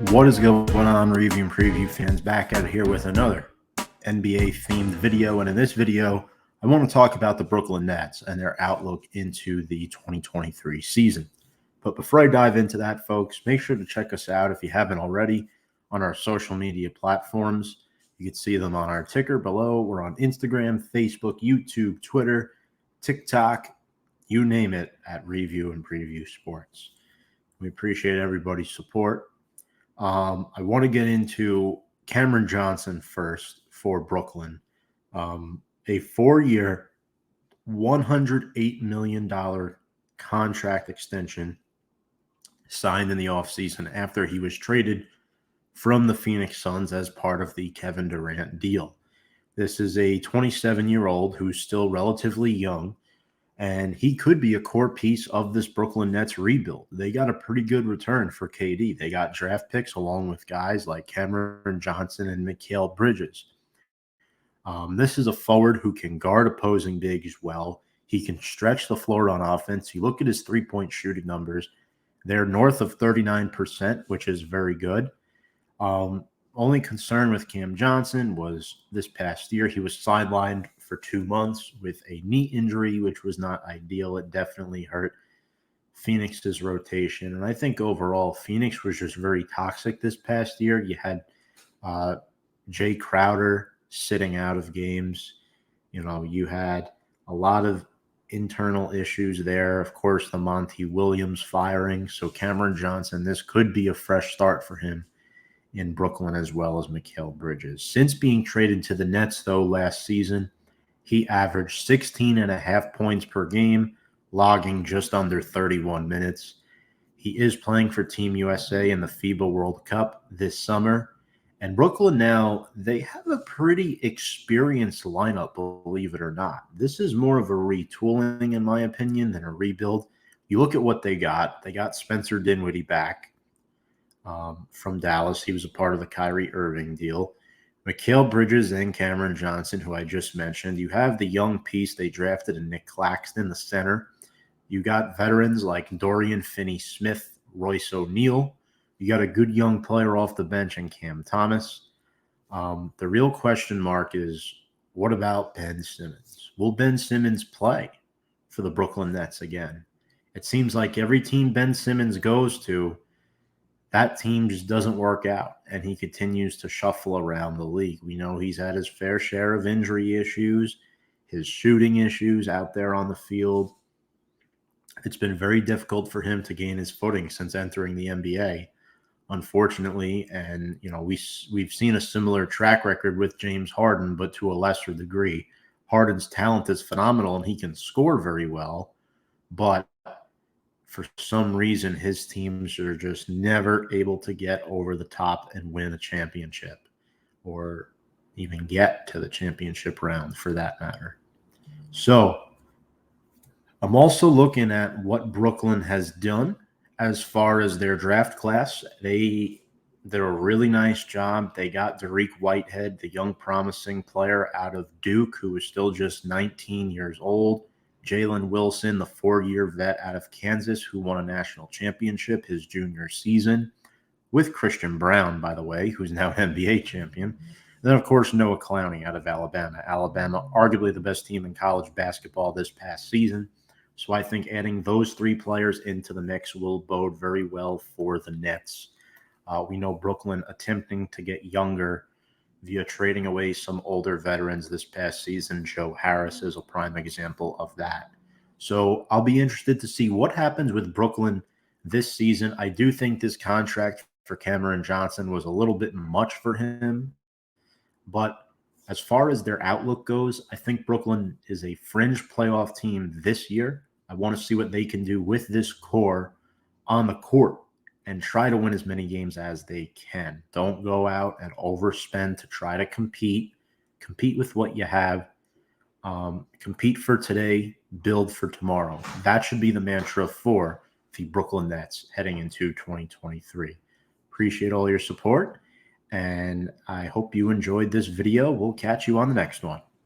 What is going on, review and preview fans? Back out here with another NBA-themed video. And in this video, I want to talk about the Brooklyn Nets and their outlook into the 2023 season. But before I dive into that, folks, make sure to check us out if you haven't already on our social media platforms. You can see them on our ticker below. We're on Instagram, Facebook, YouTube, Twitter, TikTok, you name it, at Review and Preview Sports. We appreciate everybody's support. I want to get into Cameron Johnson first for Brooklyn. A 4-year, $108 million contract extension signed in the offseason after he was traded from the Phoenix Suns as part of the Kevin Durant deal. This is a 27-year-old who's still relatively young, and he could be a core piece of this Brooklyn Nets rebuild. They got a pretty good return for KD. They got draft picks along with guys like Cameron Johnson and Mikail Bridges. This is a forward who can guard opposing bigs well. He can stretch the floor on offense. You look at his three-point shooting numbers. They're north of 39%, which is very good. Only concern with Cam Johnson was this past year. He was sidelined for 2 months with a knee injury, which was not ideal. It definitely hurt Phoenix's rotation. And I think overall, Phoenix was just very toxic this past year. You had Jay Crowder sitting out of games. You had a lot of internal issues there. Of course, the Monty Williams firing. So Cameron Johnson, this could be a fresh start for him in Brooklyn as well as Mikail Bridges. Since being traded to the Nets, though, last season, he averaged 16.5 points per game, logging just under 31 minutes. He is playing for Team USA in the FIBA World Cup this summer. And Brooklyn now, they have a pretty experienced lineup, believe it or not. This is more of a retooling, in my opinion, than a rebuild. You look at what they got. They got Spencer Dinwiddie back from Dallas. He was a part of the Kyrie Irving deal. Mikail Bridges and Cameron Johnson, who I just mentioned. You have the young piece they drafted in Nick Claxton, the center. You got veterans like Dorian Finney-Smith, Royce O'Neal. You got a good young player off the bench in Cam Thomas. The real question mark is, what about Ben Simmons? Will Ben Simmons play for the Brooklyn Nets again? It seems like every team Ben Simmons goes to, that team just doesn't work out, and he continues to shuffle around the league. We know he's had his fair share of injury issues, his shooting issues out there on the field. It's been very difficult for him to gain his footing since entering the NBA, unfortunately. And, we've seen a similar track record with James Harden, but to a lesser degree. Harden's talent is phenomenal, and he can score very well, but for some reason, his teams are just never able to get over the top and win a championship, or even get to the championship round for that matter. So I'm also looking at what Brooklyn has done as far as their draft class. They did a really nice job. They got Dariq Whitehead, the young promising player out of Duke, who is still just 19 years old. Jalen Wilson, the 4-year vet out of Kansas, who won a national championship his junior season with Christian Brown, by the way, who's now NBA champion. And then, of course, Noah Clowney out of Alabama. Alabama, arguably the best team in college basketball this past season. So I think adding those 3 players into the mix will bode very well for the Nets. We know Brooklyn attempting to get younger via trading away some older veterans this past season. Joe Harris is a prime example of that. So I'll be interested to see what happens with Brooklyn this season. I do think this contract for Cameron Johnson was a little bit much for him. But as far as their outlook goes, I think Brooklyn is a fringe playoff team this year. I want to see what they can do with this core on the court and try to win as many games as they can. Don't go out and overspend to try to compete. Compete with what you have. Compete for today, build for tomorrow. That should be the mantra for the Brooklyn Nets heading into 2023. Appreciate all your support, and I hope you enjoyed this video. We'll catch you on the next one.